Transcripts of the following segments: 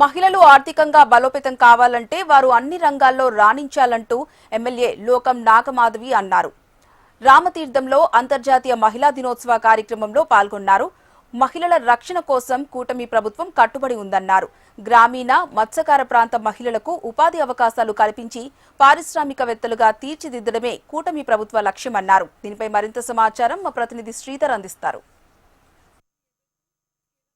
మహిళలు ఆర్థికంగా బలోపేతం కావాలంటే వారు అన్ని రంగాల్లో రాణించాలంటూ ఎమ్మెల్యే లోకం నాగమాధవి అన్నారు. రామతీర్థంలో అంతర్జాతీయ మహిళా దినోత్సవ కార్యక్రమంలో పాల్గొన్నారు. మహిళల రక్షణ కోసం కూటమి ప్రభుత్వం కట్టుబడి ఉందన్నారు. గ్రామీణ మత్స్యకార ప్రాంత మహిళలకు ఉపాధి అవకాశాలు కల్పించి పారిశ్రామికవేత్తలుగా తీర్చిదిద్దడమే కూటమి ప్రభుత్వ లక్ష్యమన్నారు. దీనిపై మరింత సమాచారం మా ప్రతినిధి శ్రీధర్ అందిస్తారు.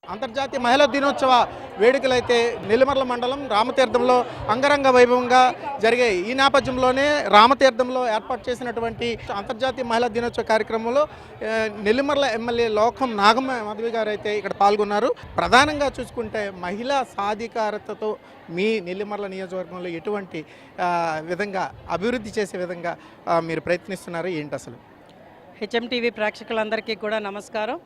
అంతర్జాతీయ మహిళా దినోత్సవ వేడుకలైతే నెల్లిమర్ల మండలం రామతీర్థంలో అంగరంగ వైభవంగా జరిగాయి. ఈ నేపథ్యంలోనే రామతీర్థంలో ఏర్పాటు చేసినటువంటి అంతర్జాతీయ మహిళా దినోత్సవ కార్యక్రమంలో నెల్లిమర్ల ఎమ్మెల్యే లోకం నాగమాధవి గారు అయితే ఇక్కడ పాల్గొన్నారు. ప్రధానంగా చూసుకుంటే మహిళా సాధికారతతో మీ నెల్లిమర్ల నియోజకవర్గంలో ఎటువంటి విధంగా అభివృద్ధి చేసే విధంగా మీరు ప్రయత్నిస్తున్నారు ఏంటి అసలు? హెచ్ఎంటీవీ ప్రేక్షకులందరికీ కూడా నమస్కారం.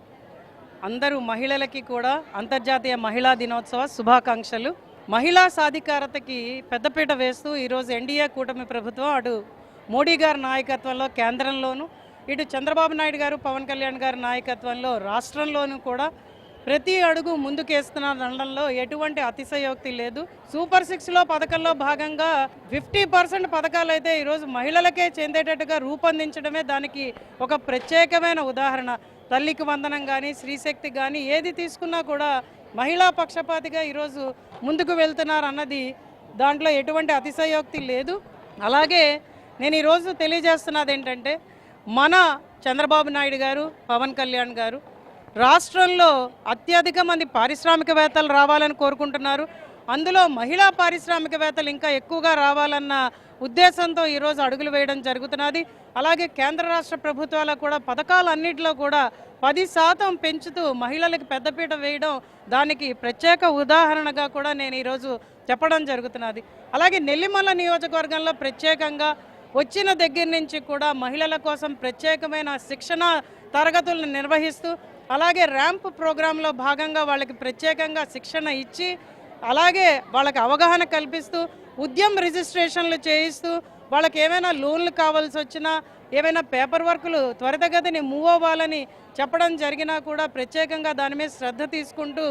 అందరూ మహిళలకి కూడా అంతర్జాతీయ మహిళా దినోత్సవ శుభాకాంక్షలు. మహిళా సాధికారతకి పెద్దపీట వేస్తూ ఈరోజు ఎన్డీఏ కూటమి ప్రభుత్వం అటు మోడీ గారి నాయకత్వంలో కేంద్రంలోనూ, ఇటు చంద్రబాబు నాయుడు గారు పవన్ కళ్యాణ్ గారి నాయకత్వంలో రాష్ట్రంలోనూ కూడా ప్రతి అడుగు ముందుకేస్తున్న రంగంలో ఎటువంటి అతిశయోక్తి లేదు. సూపర్ 6లో పథకంలో భాగంగా 50% పథకాలు అయితే ఈరోజు మహిళలకే చెందేటట్టుగా రూపొందించడమే దానికి ఒక ప్రత్యేకమైన ఉదాహరణ. తల్లికి వందనం కానీ, శ్రీశక్తి కానీ ఏది తీసుకున్నా కూడా మహిళా పక్షపాతిగా ఈరోజు ముందుకు వెళ్తున్నారు అన్నది దాంట్లో ఎటువంటి అతిశయోక్తి లేదు. అలాగే నేను ఈరోజు తెలియజేస్తున్నది ఏంటంటే, మన చంద్రబాబు నాయుడు గారు పవన్ కళ్యాణ్ గారు రాష్ట్రంలో అత్యధిక మంది పారిశ్రామికవేత్తలు రావాలని కోరుకుంటున్నారు. అందులో మహిళా పారిశ్రామికవేత్తలు ఇంకా ఎక్కువగా రావాలన్న ఉద్దేశంతో ఈరోజు అడుగులు వేయడం జరుగుతున్నది. అలాగే కేంద్ర రాష్ట్ర ప్రభుత్వాల కూడా పథకాలన్నింటిలో కూడా 10% పెంచుతూ మహిళలకు పెద్దపీట వేయడం దానికి ప్రత్యేక ఉదాహరణగా కూడా నేను ఈరోజు చెప్పడం జరుగుతున్నది. అలాగే నెల్లిమల్ల నియోజకవర్గంలో ప్రత్యేకంగా వచ్చిన దగ్గర నుంచి కూడా మహిళల కోసం ప్రత్యేకమైన శిక్షణ తరగతులను నిర్వహిస్తూ, అలాగే ర్యాంప్ ప్రోగ్రాంలో భాగంగా వాళ్ళకి ప్రత్యేకంగా శిక్షణ ఇచ్చి, అలాగే వాళ్ళకి అవగాహన కల్పిస్తూ, ఉద్యమ రిజిస్ట్రేషన్లు చేయిస్తూ, వాళ్ళకి ఏమైనా లోన్లు కావాల్సి వచ్చినా, ఏమైనా పేపర్ వర్కులు త్వరితగతిని మూవ్ అవ్వాలని చెప్పడం జరిగినా కూడా ప్రత్యేకంగా దాని మీద శ్రద్ధ తీసుకుంటూ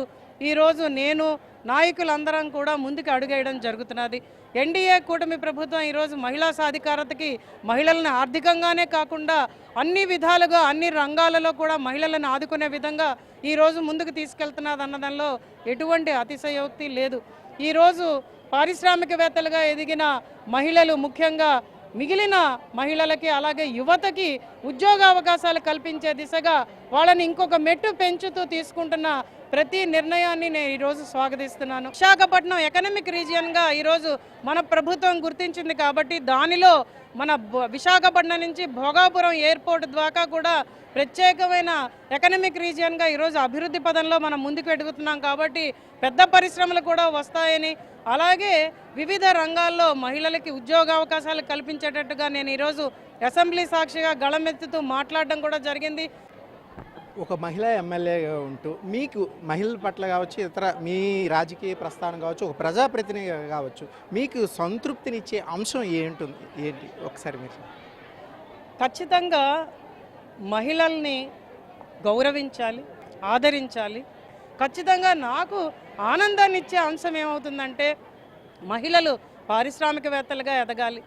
ఈరోజు నేను నాయకులందరం కూడా ముందుకు అడుగేయడం జరుగుతున్నది. ఎన్డీఏ కూటమి ప్రభుత్వం ఈరోజు మహిళా సాధికారతకి మహిళలను ఆర్థికంగానే కాకుండా అన్ని విధాలుగా అన్ని రంగాలలో కూడా మహిళలను ఆదుకునే విధంగా ఈరోజు ముందుకు తీసుకెళ్తున్నది అన్నదానిలో ఎటువంటి అతిశయోక్తి లేదు. ఈరోజు పారిశ్రామికవేత్తలుగా ఎదిగిన మహిళలు ముఖ్యంగా మిగిలిన మహిళలకి అలాగే యువతకి ఉద్యోగ అవకాశాలు కల్పించే దిశగా వాళ్ళని ఇంకొక మెట్టు పెంచుతూ తీసుకుంటున్న ప్రతి నిర్ణయాన్ని నేను ఈరోజు స్వాగతిస్తున్నాను. విశాఖపట్నం ఎకనామిక్ రీజియన్గా ఈరోజు మన ప్రభుత్వం గుర్తించింది కాబట్టి దానిలో మన విశాఖపట్నం నుంచి భోగాపురం ఎయిర్పోర్ట్ ద్వారా కూడా ప్రత్యేకమైన ఎకనామిక్ రీజియన్గా ఈరోజు అభివృద్ధి పదంలో మనం ముందుకు ఎదుగుతున్నాం కాబట్టి పెద్ద పరిశ్రమలు కూడా వస్తాయని, అలాగే వివిధ రంగాల్లో మహిళలకి ఉద్యోగ అవకాశాలు కల్పించేటట్టుగా నేను ఈరోజు అసెంబ్లీ సాక్షిగా గళమెత్తుతూ మాట్లాడడం కూడా జరిగింది. ఒక మహిళా ఎమ్మెల్యేగా ఉంటూ మీకు మహిళల పట్ల కావచ్చు, ఇతర మీ రాజకీయ ప్రస్థానం కావచ్చు, ఒక ప్రజాప్రతినిధిగా కావచ్చు, మీకు సంతృప్తినిచ్చే అంశం ఏంటి ఒకసారి మీరు? ఖచ్చితంగా మహిళల్ని గౌరవించాలి, ఆదరించాలి. ఖచ్చితంగా నాకు ఆనందాన్ని ఇచ్చే అంశం ఏమవుతుందంటే, మహిళలు పారిశ్రామికవేత్తలుగా ఎదగాలి.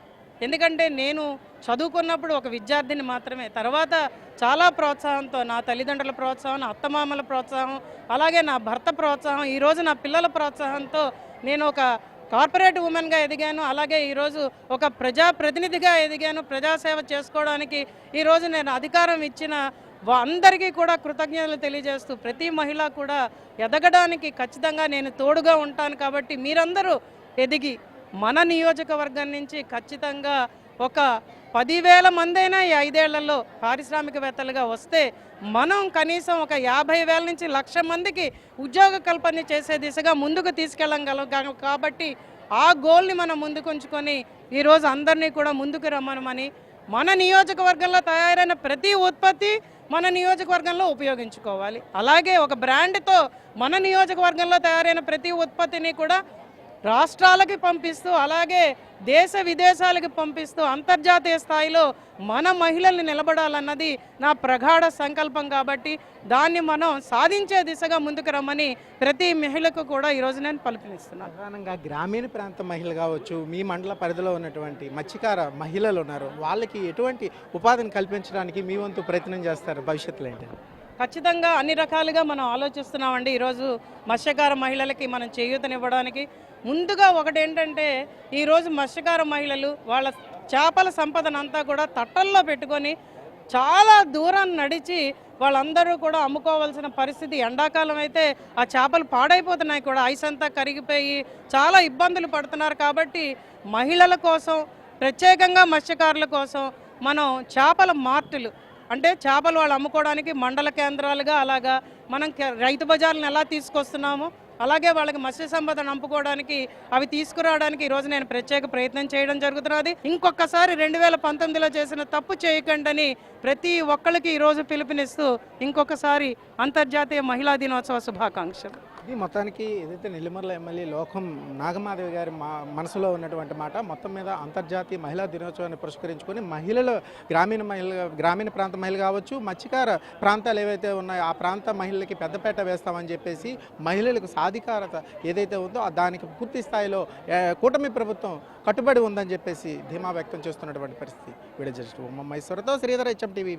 ఎందుకంటే నేను చదువుకున్నప్పుడు ఒక విద్యార్థిని మాత్రమే, తర్వాత చాలా ప్రోత్సాహంతో నా తల్లిదండ్రుల ప్రోత్సాహం, నా అత్తమామల ప్రోత్సాహం, అలాగే నా భర్త ప్రోత్సాహం, ఈరోజు నా పిల్లల ప్రోత్సాహంతో నేను ఒక కార్పొరేట్ ఉమెన్గా ఎదిగాను. అలాగే ఈరోజు ఒక ప్రజాప్రతినిధిగా ఎదిగాను. ప్రజాసేవ చేసుకోవడానికి ఈరోజు నేను అధికారం ఇచ్చిన అందరికీ కూడా కృతజ్ఞతలు తెలియజేస్తూ ప్రతి మహిళ కూడా ఎదగడానికి ఖచ్చితంగా నేను తోడుగా ఉంటాను. కాబట్టి మీరందరూ ఎదిగి మన నియోజకవర్గం నుంచి ఖచ్చితంగా ఒక 10,000 మందైనా ఈ 5 ఏళ్లలో పారిశ్రామికవేత్తలుగా వస్తే మనం కనీసం ఒక 50,000 నుంచి 1,00,000 మందికి ఉద్యోగ కల్పన చేసే దిశగా ముందుకు తీసుకెళ్ళగలం. కాబట్టి ఆ గోల్ని మనం ముందుకు ఉంచుకొని ఈరోజు అందరినీ కూడా ముందుకు రమ్మనమని, మన నియోజకవర్గంలో తయారైన ప్రతి ఉత్పత్తి మన నియోజకవర్గంలో ఉపయోగించుకోవాలి. అలాగే ఒక బ్రాండ్తో మన నియోజకవర్గంలో తయారైన ప్రతి ఉత్పత్తిని కూడా రాష్ట్రాలకి పంపిస్తూ అలాగే దేశ విదేశాలకి పంపిస్తూ అంతర్జాతీయ స్థాయిలో మన మహిళల్ని నిలబడాలన్నది నా ప్రగాఢ సంకల్పం. కాబట్టి దాన్ని మనం సాధించే దిశగా ముందుకు రమ్మని ప్రతి మహిళకు కూడా ఈరోజు నేను పిలుపునిస్తున్నాను. ప్రధానంగా గ్రామీణ ప్రాంత మహిళలు కావచ్చు, మీ మండల పరిధిలో ఉన్నటువంటి మత్స్యకార మహిళలు ఉన్నారు, వాళ్ళకి ఎటువంటి ఉపాధిని కల్పించడానికి మీ వంతు ప్రయత్నం చేస్తారు భవిష్యత్తులో ఏంటి? ఖచ్చితంగా అన్ని రకాలుగా మనం ఆలోచిస్తున్నామండి. ఈరోజు మత్స్యకార మహిళలకి మనం చేయూతనివ్వడానికి ముందుగా ఒకటి ఏంటంటే, ఈరోజు మత్స్యకార మహిళలు వాళ్ళ చేపల సంపదనంతా కూడా తట్టల్లో పెట్టుకొని చాలా దూరం నడిచి వాళ్ళందరూ కూడా అమ్ముకోవాల్సిన పరిస్థితి. ఎండాకాలం అయితే ఆ చేపలు పాడైపోతున్నాయి కూడా, ఐస్ అంతా కరిగిపోయి చాలా ఇబ్బందులు పడుతున్నారు. కాబట్టి మహిళల కోసం ప్రత్యేకంగా మత్స్యకారుల కోసం మనం చేపల మార్టులు అంటే చేపలు వాళ్ళు అమ్ముకోవడానికి మండల కేంద్రాలుగా అలాగా మనం రైతు బజార్లను ఎలా తీసుకొస్తున్నామో అలాగే వాళ్ళకి మత్స్య సంపదను అమ్ముకోవడానికి అవి తీసుకురావడానికి ఈరోజు నేను ప్రత్యేక ప్రయత్నం చేయడం జరుగుతున్నది. ఇంకొకసారి 2019లో చేసిన తప్పు చేయకండి ప్రతి ఒక్కరికి ఈరోజు పిలుపునిస్తూ ఇంకొకసారి అంతర్జాతీయ మహిళా దినోత్సవ శుభాకాంక్షలు. ఇది మొత్తానికి ఏదైతే నెల్లిమర్ల ఎమ్మెల్యే లోకం నాగమాధవి గారి మనసులో ఉన్నటువంటి మాట. మొత్తం మీద అంతర్జాతీయ మహిళా దినోత్సవాన్ని పురస్కరించుకొని మహిళలు గ్రామీణ ప్రాంత మహిళలు కావచ్చు, మత్స్యకార ప్రాంతాలు ఏవైతే ఉన్నాయో ఆ ప్రాంత మహిళలకి పెద్దపేట వేస్తామని చెప్పేసి మహిళలకు సాధికారత ఏదైతే ఉందో దానికి పూర్తి స్థాయిలో కూటమి ప్రభుత్వం కట్టుబడి ఉందని చెప్పేసి ధీమా వ్యక్తం చేస్తున్నటువంటి పరిస్థితి. వీడియో జర్నలిస్ట్ ఉమ్మ మహేశ్వరతో శ్రీధర్, HM TV.